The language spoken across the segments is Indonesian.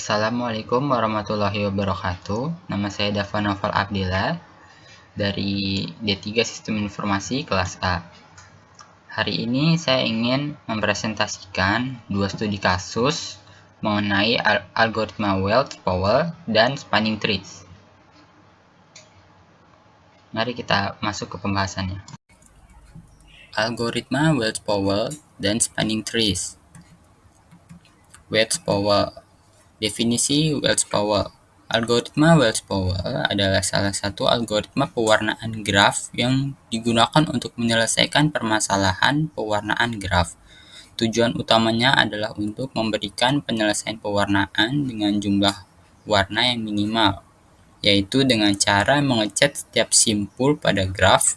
Assalamualaikum warahmatullahi wabarakatuh. Nama saya Dava Noval Abdillah dari D3 Sistem Informasi kelas A. Hari ini saya ingin mempresentasikan dua studi kasus mengenai algoritma Welch-Powell dan spanning trees. Mari kita masuk ke pembahasannya. Algoritma Welch-Powell dan spanning trees. Welch-Powell. Definisi Welch-Powell. Algoritma Welch-Powell adalah salah satu algoritma pewarnaan graf yang digunakan untuk menyelesaikan permasalahan pewarnaan graf. Tujuan utamanya adalah untuk memberikan penyelesaian pewarnaan dengan jumlah warna yang minimal, yaitu dengan cara mengecat setiap simpul pada graf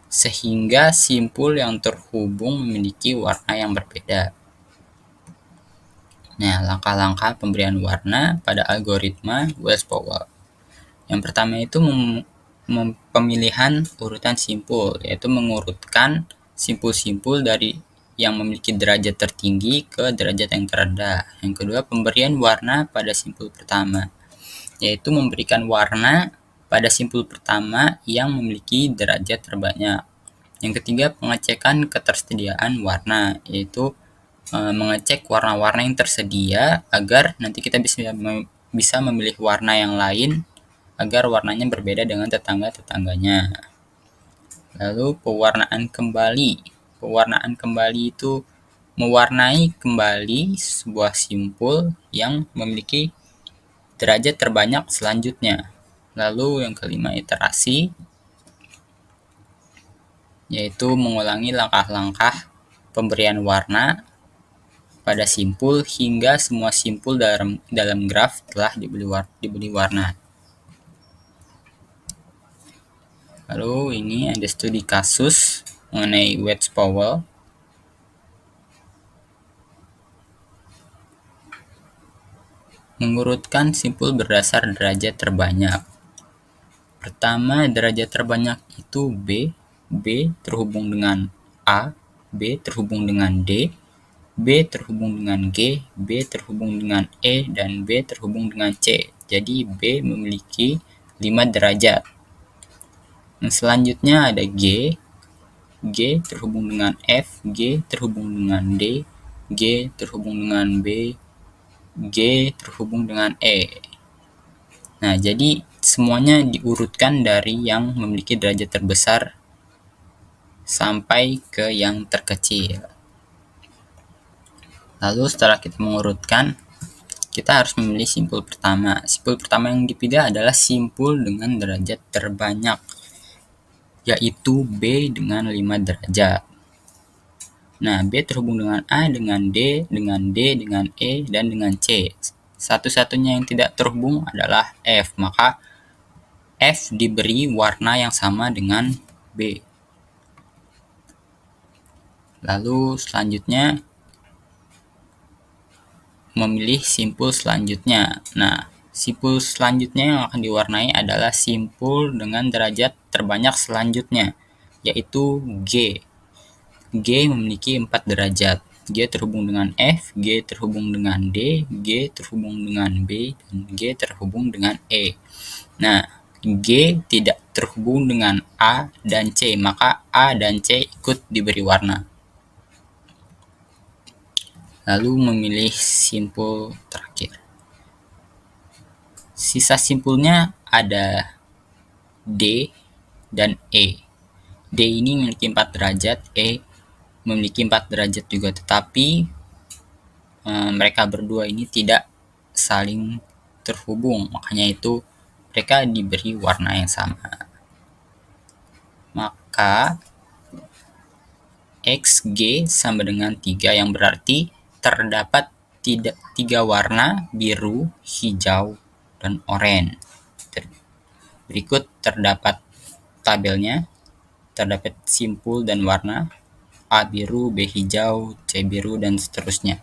sehingga simpul yang terhubung memiliki warna yang berbeda. Nah, langkah-langkah pemberian warna pada algoritma Welch-Powell. Yang pertama itu pemilihan urutan simpul, yaitu mengurutkan simpul-simpul dari yang memiliki derajat tertinggi ke derajat yang terendah. Yang kedua, pemberian warna pada simpul pertama, yaitu memberikan warna pada simpul pertama yang memiliki derajat terbanyak. Yang ketiga, pengecekan ketersediaan warna, yaitu mengecek warna-warna yang tersedia agar nanti kita bisa memilih warna yang lain agar warnanya berbeda dengan tetangga-tetangganya. Lalu pewarnaan kembali. Pewarnaan kembali itu mewarnai kembali sebuah simpul yang memiliki derajat terbanyak selanjutnya. Lalu yang kelima, iterasi, yaitu mengulangi langkah-langkah pemberian warna pada simpul hingga semua simpul dalam graf telah diberi warna. Lalu ini ada studi kasus mengenai Welch-Powell. Mengurutkan simpul berdasar derajat terbanyak. Pertama, derajat terbanyak itu B. B terhubung dengan A, B terhubung dengan D, B terhubung dengan G, B terhubung dengan E, dan B terhubung dengan C. Jadi B memiliki 5 derajat. Yang selanjutnya ada G. G terhubung dengan F, G terhubung dengan D, G terhubung dengan B, G terhubung dengan E. Nah, jadi semuanya diurutkan dari yang memiliki derajat terbesar sampai ke yang terkecil. Lalu setelah kita mengurutkan, kita harus memilih simpul pertama. Simpul pertama yang dipilih adalah simpul dengan derajat terbanyak, yaitu B dengan 5 derajat. Nah, B terhubung dengan A, dengan D, dengan D, dengan E, dan dengan C. Satu-satunya yang tidak terhubung adalah F, maka F diberi warna yang sama dengan B. Lalu selanjutnya memilih simpul selanjutnya. Nah, simpul selanjutnya yang akan diwarnai adalah simpul dengan derajat terbanyak selanjutnya, yaitu G. G memiliki 4 derajat. G terhubung dengan F, G terhubung dengan D, G terhubung dengan B, dan G terhubung dengan E. Nah, G tidak terhubung dengan A dan C, maka A dan C ikut diberi warna. Lalu memilih simpul terakhir. Sisa simpulnya ada D dan E. D ini memiliki 4 derajat, E memiliki 4 derajat juga, tetapi mereka berdua ini tidak saling terhubung, makanya itu mereka diberi warna yang sama. Maka XG sama dengan 3, yang berarti terdapat 3 warna, biru, hijau, dan oranye. Berikut terdapat tabelnya, terdapat simpul dan warna A biru, B hijau, C biru, dan seterusnya.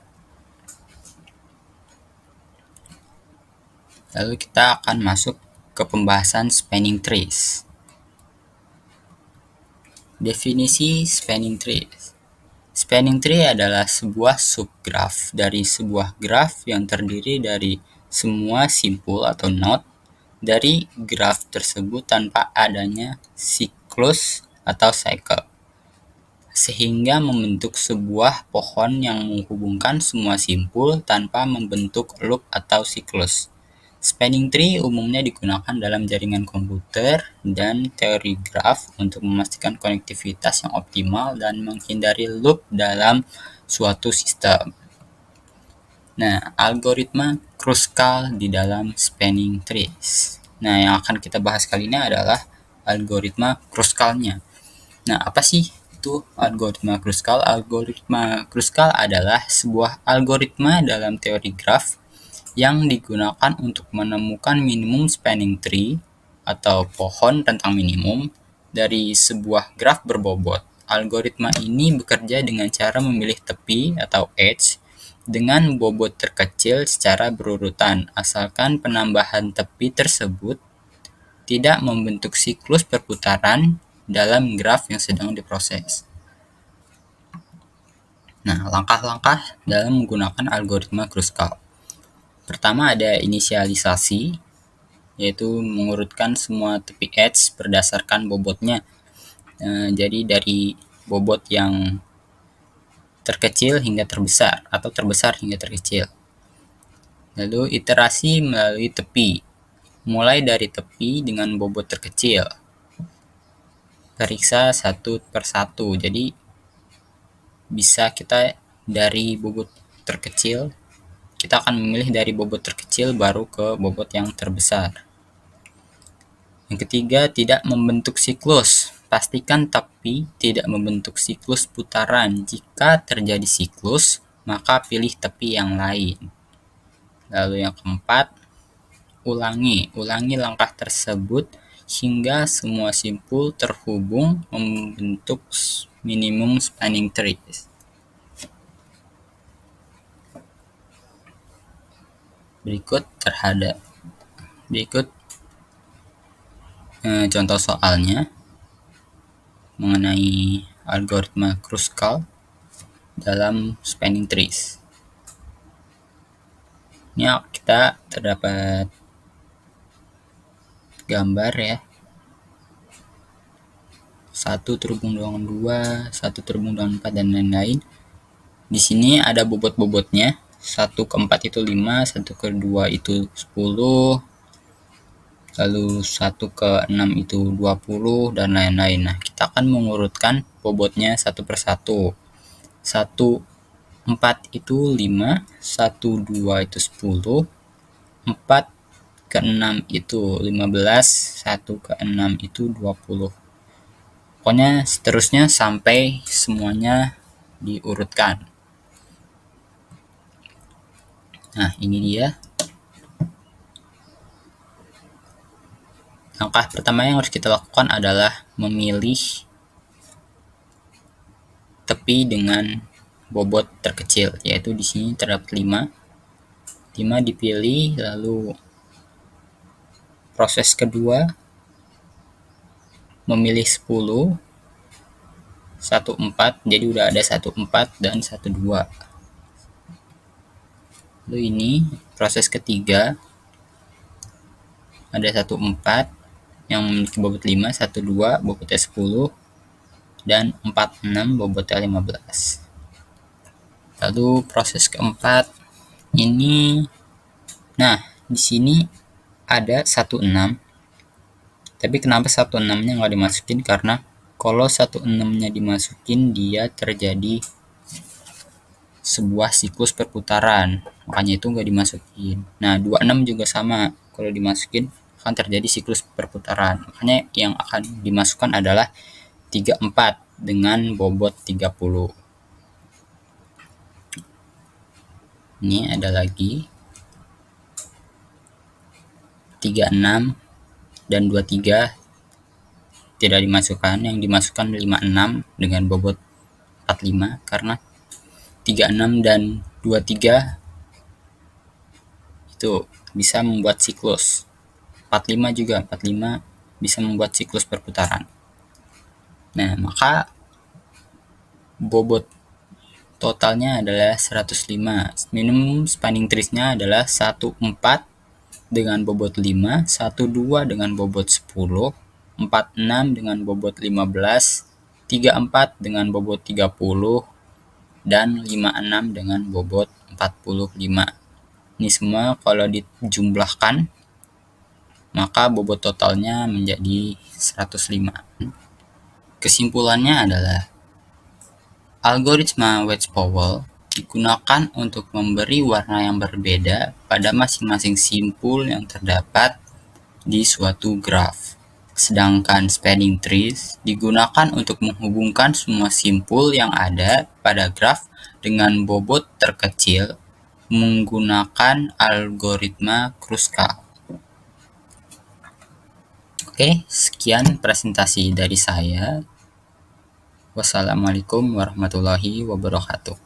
Lalu kita akan masuk ke pembahasan spanning trees. Definisi spanning trees. Spanning tree adalah sebuah subgraf dari sebuah graf yang terdiri dari semua simpul atau node dari graf tersebut tanpa adanya siklus atau cycle, sehingga membentuk sebuah pohon yang menghubungkan semua simpul tanpa membentuk loop atau siklus. Spanning tree umumnya digunakan dalam jaringan komputer dan teori graf untuk memastikan konektivitas yang optimal dan menghindari loop dalam suatu sistem. Nah, algoritma Kruskal di dalam spanning trees. Nah, yang akan kita bahas kali ini adalah algoritma Kruskalnya. Nah, apa sih itu algoritma Kruskal? Algoritma Kruskal adalah sebuah algoritma dalam teori graf yang digunakan untuk menemukan minimum spanning tree atau pohon rentang minimum dari sebuah graf berbobot. Algoritma ini bekerja dengan cara memilih tepi atau edge dengan bobot terkecil secara berurutan, asalkan penambahan tepi tersebut tidak membentuk siklus perputaran dalam graf yang sedang diproses. Nah, langkah-langkah dalam menggunakan algoritma Kruskal. Pertama ada inisialisasi, yaitu mengurutkan semua tepi edge berdasarkan bobotnya. Jadi dari bobot yang terkecil hingga terbesar atau terbesar hingga terkecil. Lalu iterasi melalui tepi, mulai dari tepi dengan bobot terkecil. Periksa satu per satu, jadi bisa kita dari bobot terkecil, kita akan memilih dari bobot terkecil baru ke bobot yang terbesar. Yang ketiga, tidak membentuk siklus. Pastikan tepi tidak membentuk siklus putaran. Jika terjadi siklus, maka pilih tepi yang lain. Lalu yang keempat, ulangi langkah tersebut hingga semua simpul terhubung membentuk minimum spanning tree. Berikut contoh soalnya mengenai algoritma Kruskal dalam spanning trees. Ini kita terdapat gambar ya. 1 terhubung dengan 2, 1 terhubung dengan 4 dan lain-lain. Di sini ada bobot-bobotnya. 1 ke 4 itu 5, 1 ke 2 itu 10, lalu 1 ke 6 itu 20 dan lain-lain. Nah, kita akan mengurutkan bobotnya satu per satu. 1 4 itu 5, 1 2 itu 10, 4 ke 6 itu 15, 1 ke 6 itu 20. Pokoknya seterusnya sampai semuanya diurutkan. Nah, ini dia. Langkah pertama yang harus kita lakukan adalah memilih tepi dengan bobot terkecil, yaitu di sini terdapat 5. 5 dipilih, lalu proses kedua memilih 10, 1 4, jadi udah ada 1 4 dan 1 2. Lalu ini proses ketiga ada 1 4 yang memiliki bobot 5, 1 2 bobotnya 10 dan 4 6 bobotnya 15. Lalu proses keempat ini, nah di sini ada 1 6, tapi kenapa 1 6-nya nggak dimasukin? Karena kalau 1 6-nya dimasukin dia terjadi sebuah siklus perputaran, makanya itu nggak dimasukin. Nah 26 juga sama, kalau dimasukin akan terjadi siklus perputaran, makanya yang akan dimasukkan adalah 34 dengan bobot 30. Ini ada lagi 36 dan 23 tidak dimasukkan, yang dimasukkan 56 dengan bobot 45 karena 36 dan 23 itu bisa membuat siklus. 45 juga, 45 bisa membuat siklus perputaran. Nah, maka bobot totalnya adalah 105. Minimum spanning trees-nya adalah 14 dengan bobot 5, 12 dengan bobot 10, 46 dengan bobot 15, 34 dengan bobot 30, dan 56 dengan bobot 45. Ini semua kalau dijumlahkan maka bobot totalnya menjadi 105. Kesimpulannya adalah algoritma Wedge-Powell digunakan untuk memberi warna yang berbeda pada masing-masing simpul yang terdapat di suatu graf. Sedangkan spanning trees digunakan untuk menghubungkan semua simpul yang ada pada graf dengan bobot terkecil menggunakan algoritma Kruskal. Oke, sekian presentasi dari saya. Wassalamualaikum warahmatullahi wabarakatuh.